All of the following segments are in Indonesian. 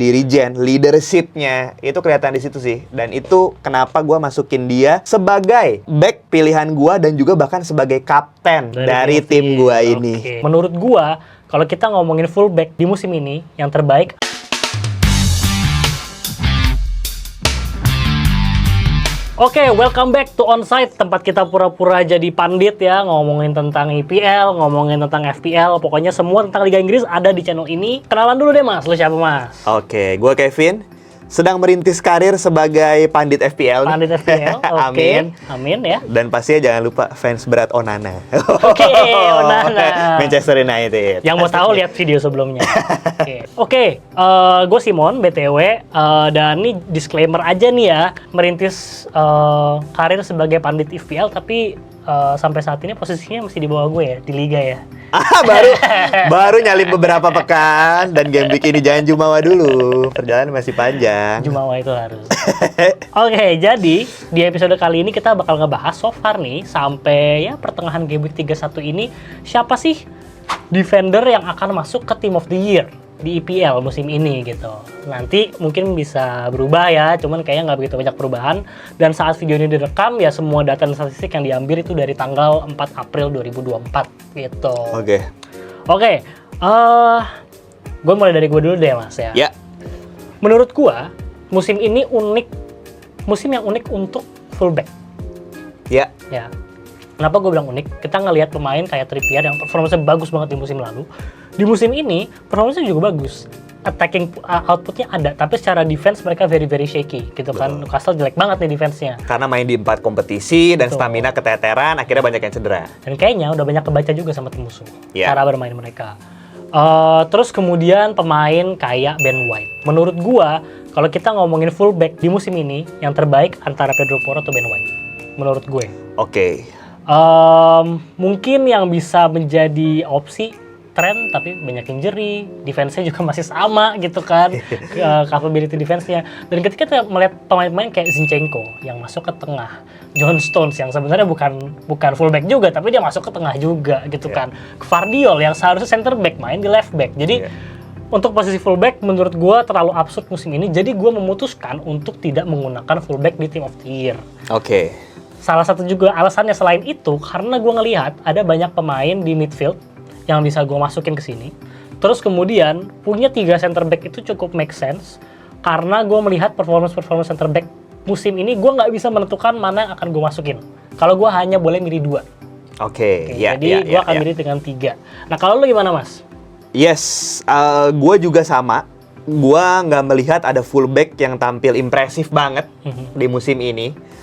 Dirijen, leadership-nya itu kelihatan di situ sih. Dan itu kenapa gue masukin dia sebagai back pilihan gue dan juga bahkan sebagai kapten dari tim gue ini. Menurut gue, kalau kita ngomongin fullback di musim ini, yang terbaik Oke, welcome back to Onsite, tempat kita pura-pura jadi pandit ya, ngomongin tentang IPL, ngomongin tentang FPL, pokoknya semua tentang Liga Inggris ada di channel ini. Kenalan dulu deh Mas, lu siapa Mas? Oke, gue Kevin, sedang merintis karir sebagai pandit FPL. Pandit FPL, oke. Amin. Amin ya. Dan pastinya jangan lupa fans berat Onana. Oke, Onana. Manchester United. Yang mau tahu lihat video sebelumnya. Oke, gue Simon, BTW, dan ini disclaimer aja nih ya, merintis karir sebagai pandit FPL, tapi sampai saat ini posisinya masih di bawah gue ya, di Liga ya. baru nyalip beberapa pekan, dan game week ini jangan jumawa dulu, perjalanan masih panjang. Jumawa itu harus. Oke, jadi di episode kali ini kita bakal ngebahas so far nih, sampai ya pertengahan game week 31 ini, siapa sih defender yang akan masuk ke Team of the Year di IPL musim ini gitu. Nanti mungkin bisa berubah ya, cuman kayaknya nggak begitu banyak perubahan. Dan saat video ini direkam ya semua data dan statistik yang diambil itu dari tanggal 4 April 2024 gitu. Oke, gue mulai dari gue dulu deh Mas ya. Ya. Menurut gue musim ini musim yang unik untuk fullback. Ya. Kenapa gue bilang unik? Kita ngelihat pemain kayak Trippier yang performanya bagus banget di musim lalu. Di musim ini, performanya juga bagus. Attacking outputnya ada, tapi secara defense mereka very shaky gitu kan. Newcastle jelek banget nih defense-nya. Karena main di 4 kompetisi dan stamina keteteran, akhirnya banyak yang cedera. Dan kayaknya udah banyak kebaca juga sama tim musuh, cara bermain mereka. Terus kemudian pemain kayak Ben White. Menurut gua, kalau kita ngomongin fullback di musim ini, yang terbaik antara Pedro Porro atau Ben White. Menurut gue. Mungkin yang bisa menjadi opsi Trent, tapi banyak injury, defense-nya juga masih sama gitu kan, capability defense-nya. Dan ketika kita melihat pemain-pemain kayak Zinchenko yang masuk ke tengah, John Stones yang sebenarnya bukan fullback juga, tapi dia masuk ke tengah juga gitu kan. Gvardiol yang seharusnya center back main di left back. Jadi untuk posisi fullback menurut gue terlalu absurd musim ini, jadi gue memutuskan untuk tidak menggunakan fullback di Team of the Year. Salah satu juga alasannya selain itu, karena gue ngelihat ada banyak pemain di midfield yang bisa gue masukin ke sini. Terus kemudian punya 3 center back itu cukup make sense, karena gue melihat performance center back musim ini gue nggak bisa menentukan mana yang akan gue masukin. Kalau gue hanya boleh milih 2. Jadi gue akan milih dengan 3. Nah kalau lu gimana Mas? Gue juga sama. Gue nggak melihat ada fullback yang tampil impresif banget di musim ini.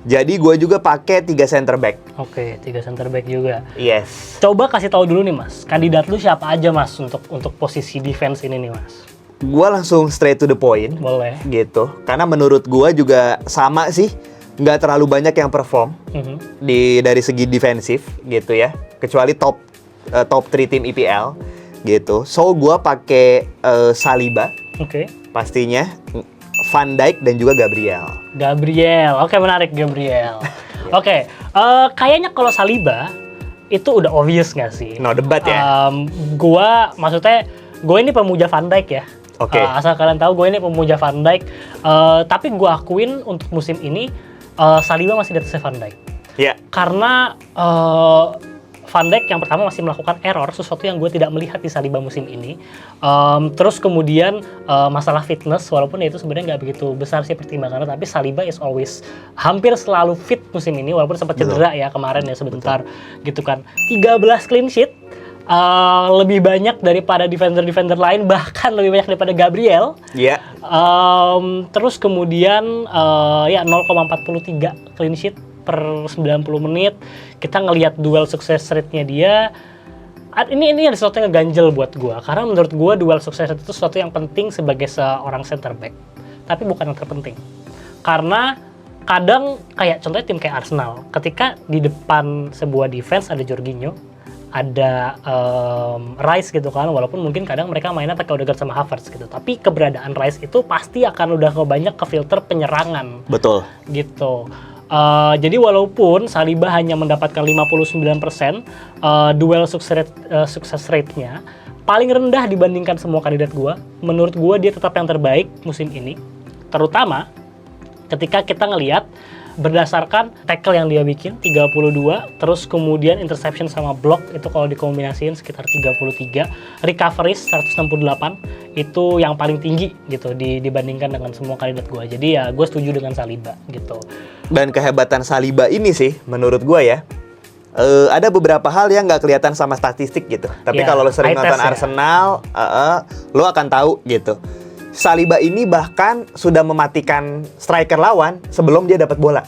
Jadi gue juga pakai 3 center back. 3 center back juga. Coba kasih tahu dulu nih Mas, kandidat lu siapa aja Mas untuk posisi defense ini nih Mas? Gue langsung straight to the point. Boleh. Gitu. Karena menurut gue juga sama sih, nggak terlalu banyak yang perform dari segi defensif gitu ya. Kecuali top 3 tim IPL gitu. So gue pakai Saliba. Pastinya. Van Dijk dan juga Gabriel. Oke, menarik Gabriel. Kayaknya kalau Saliba itu udah obvious nggak sih? No debat ya. Gue ini pemuja Van Dijk ya. Asal kalian tahu gue ini pemuja Van Dijk. Tapi gue akuin untuk musim ini Saliba masih di atas Van Dijk. Karena Van Dijk yang pertama masih melakukan error, sesuatu yang gue tidak melihat di Saliba musim ini. Terus kemudian masalah fitness, walaupun itu sebenarnya nggak begitu besar sih pertimbangannya, tapi Saliba is always hampir selalu fit musim ini, walaupun sempat cedera ya kemarin ya sebentar gitu kan. 13 clean sheet, lebih banyak daripada defender lain, bahkan lebih banyak daripada Gabriel. Terus kemudian 0,43 clean sheet per 90 menit. Kita ngelihat duel sukses rate-nya dia. Ini ada sesuatu yang ganjel buat gue. Karena menurut gue duel sukses rate itu sesuatu yang penting sebagai seorang center back. Tapi bukan yang terpenting. Karena kadang kayak contohnya tim kayak Arsenal. Ketika di depan sebuah defense ada Jorginho, ada Rice gitu kan. Walaupun mungkin kadang mereka mainnya pakai Odegaard sama Havertz gitu. Tapi keberadaan Rice itu pasti akan udah banyak ke filter penyerangan. Gitu. Jadi walaupun Saliba hanya mendapatkan 59% duel sukses rate-nya, paling rendah dibandingkan semua kandidat gue. Menurut gue dia tetap yang terbaik musim ini. Terutama ketika kita ngelihat berdasarkan tackle yang dia bikin 32, terus kemudian interception sama block itu kalau dikombinasiin sekitar 33, recoveries 168, itu yang paling tinggi gitu dibandingkan dengan semua kandidat gue. Jadi ya gue setuju dengan Saliba gitu. Dan kehebatan Saliba ini sih menurut gue ya, ada beberapa hal yang nggak kelihatan sama statistik gitu. Tapi Ya, kalau lo sering eye nonton test ya. Arsenal, lo akan tahu gitu. Saliba ini bahkan sudah mematikan striker lawan sebelum dia dapat bola.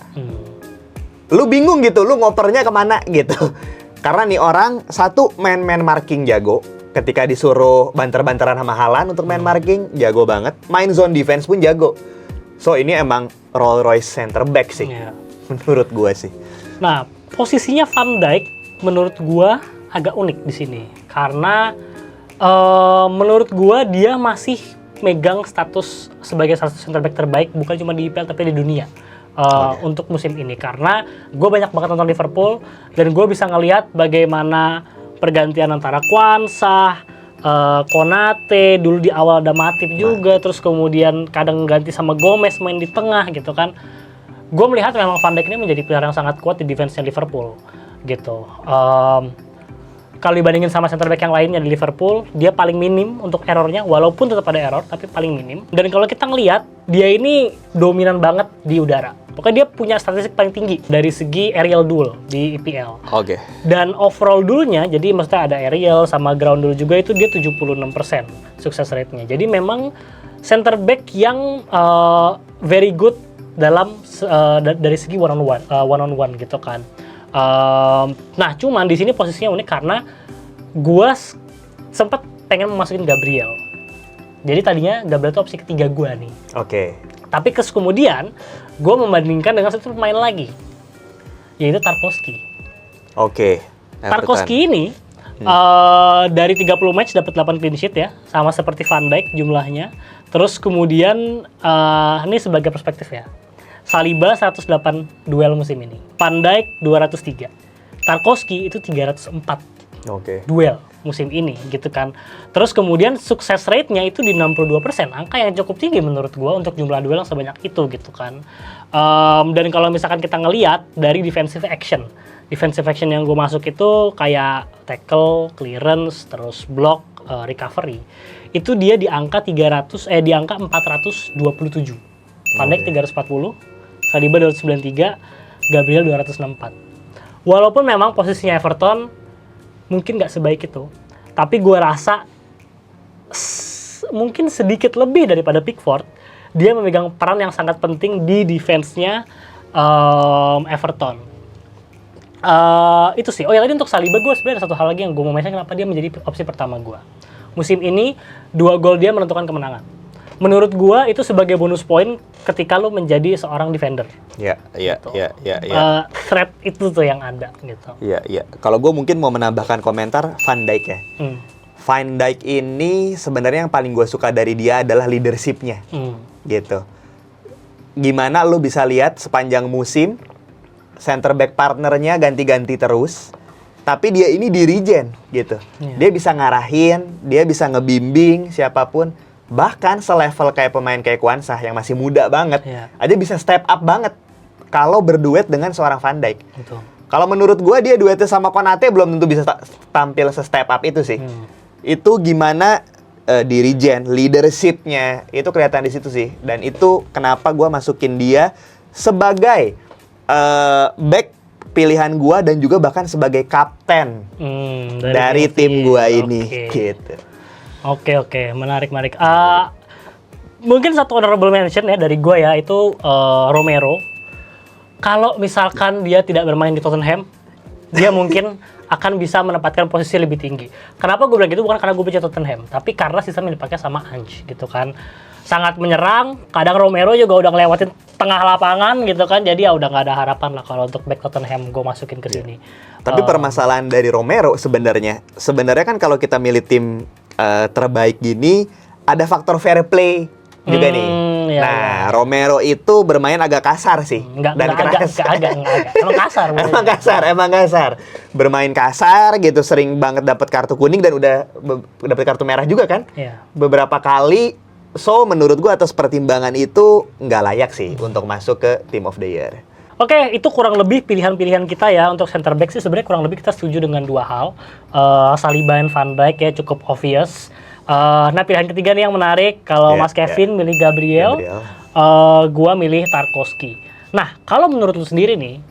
Lu bingung gitu, lu ngopernya kemana gitu. Karena nih orang satu man marking jago. Ketika disuruh banter-banteran sama Haaland untuk man marking, jago banget. Main zone defense pun jago. So ini emang Rolls Royce center back sih, Ya. menurut gua sih. Nah, posisinya Van Dijk menurut gua agak unik di sini karena menurut gua dia masih megang status sebagai salah satu center back terbaik bukan cuma di IPL tapi di dunia untuk musim ini, karena gue banyak banget nonton Liverpool dan gue bisa ngelihat bagaimana pergantian antara Quansah, Konate, dulu di awal ada Matip juga, terus kemudian kadang ganti sama Gomez main di tengah gitu kan. Gue melihat memang Van Dijk ini menjadi pilar yang sangat kuat di defense-nya Liverpool gitu. Kalau dibandingin sama center back yang lainnya di Liverpool, dia paling minim untuk errornya, walaupun tetap ada error, tapi paling minim. Dan kalau kita ngelihat, dia ini dominan banget di udara. Pokoknya dia punya statistik paling tinggi dari segi aerial duel di EPL. Oke. Dan overall duelnya, jadi maksudnya ada aerial sama ground duel juga, itu dia 76% sukses rate-nya. Jadi memang center back yang very good dalam dari segi one on one gitu kan. Nah, cuman di sini posisinya unik karena gua sempat pengen masukin Gabriel. Jadi tadinya Gabriel itu opsi ketiga gua nih. Oke. Tapi kemudian gua membandingkan dengan satu pemain lagi, yaitu Tarkowski. Oke. Tarkowski ini dari 30 match dapat 8 clean sheet ya, sama seperti Van Dijk jumlahnya. Terus kemudian ini sebagai perspektif ya. Saliba 108 duel musim ini. Van Dijk 203. Tarkowski itu 304 duel musim ini gitu kan. Terus kemudian sukses rate-nya itu di 62%. Angka yang cukup tinggi menurut gua untuk jumlah duel yang sebanyak itu gitu kan. Dan kalau misalkan kita ngelihat dari defensive action yang gue masuk itu kayak tackle, clearance, terus block, recovery. Itu dia di angka 427. Van Dijk 340. Saliba 293, Gabriel 264. Walaupun memang posisinya Everton mungkin nggak sebaik itu, tapi gue rasa mungkin sedikit lebih daripada Pickford, dia memegang peran yang sangat penting di defense-nya Everton. Itu sih. Oh ya, tadi untuk Saliba gue sebenarnya ada satu hal lagi yang gue mau mention kenapa dia menjadi opsi pertama gue. Musim ini 2 gol dia menentukan kemenangan. Menurut gua itu sebagai bonus poin ketika lu menjadi seorang defender. Iya. Threat itu tuh yang ada gitu. Iya. Kalau gue mungkin mau menambahkan komentar Van Dijk ya. Van Dijk ini sebenarnya yang paling gue suka dari dia adalah leadership-nya. Gitu. Gimana lu bisa lihat sepanjang musim center back partnernya ganti-ganti terus, tapi dia ini dirijen gitu. Dia bisa ngarahin, dia bisa ngebimbing siapapun. Bahkan selevel kayak pemain kayak Quansah yang masih muda banget, aja bisa step up banget kalau berduet dengan seorang Van Dijk. Kalau menurut gue dia duetnya sama Konate belum tentu bisa tampil se-step up itu sih. Itu gimana dirijen, leadership-nya itu kelihatan di situ sih. Dan itu kenapa gue masukin dia sebagai back pilihan gue dan juga bahkan sebagai kapten dari tim gue ini gitu. Oke, menarik. Mungkin satu honorable mention ya dari gue ya, itu Romero. Kalau misalkan dia tidak bermain di Tottenham, dia mungkin akan bisa menempatkan posisi lebih tinggi. Kenapa gue bilang gitu? Bukan karena gue benci Tottenham, tapi karena sistem yang dipakai sama Ange gitu kan. Sangat menyerang, kadang Romero juga udah ngelewatin tengah lapangan gitu kan, jadi ya udah nggak ada harapan lah kalau untuk back Tottenham gue masukin ke sini. Tapi permasalahan dari Romero sebenarnya kan kalau kita milih tim terbaik gini, ada faktor fair play juga nih. Iya, Nah, Romero itu bermain agak kasar sih. Enggak keras. agak. Emang kasar. Emang kasar. Bermain kasar gitu, sering banget dapat kartu kuning dan udah dapat kartu merah juga kan? Iya. Beberapa kali. So, menurut gua atas pertimbangan itu nggak layak sih untuk masuk ke Team of the Year. Oke, itu kurang lebih pilihan-pilihan kita ya untuk center back sih. Sebenarnya kurang lebih kita setuju dengan dua hal. Saliba dan Van Dijk ya cukup obvious. Nah, pilihan ketiga nih yang menarik. Kalau Mas Kevin milih Gabriel. Gua milih Tarkowski. Nah, kalau menurut lu sendiri nih,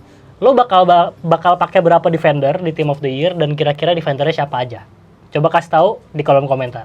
lo bakal pakai berapa defender di Team of the Year dan kira-kira defendernya siapa aja? Coba kasih tahu di kolom komentar.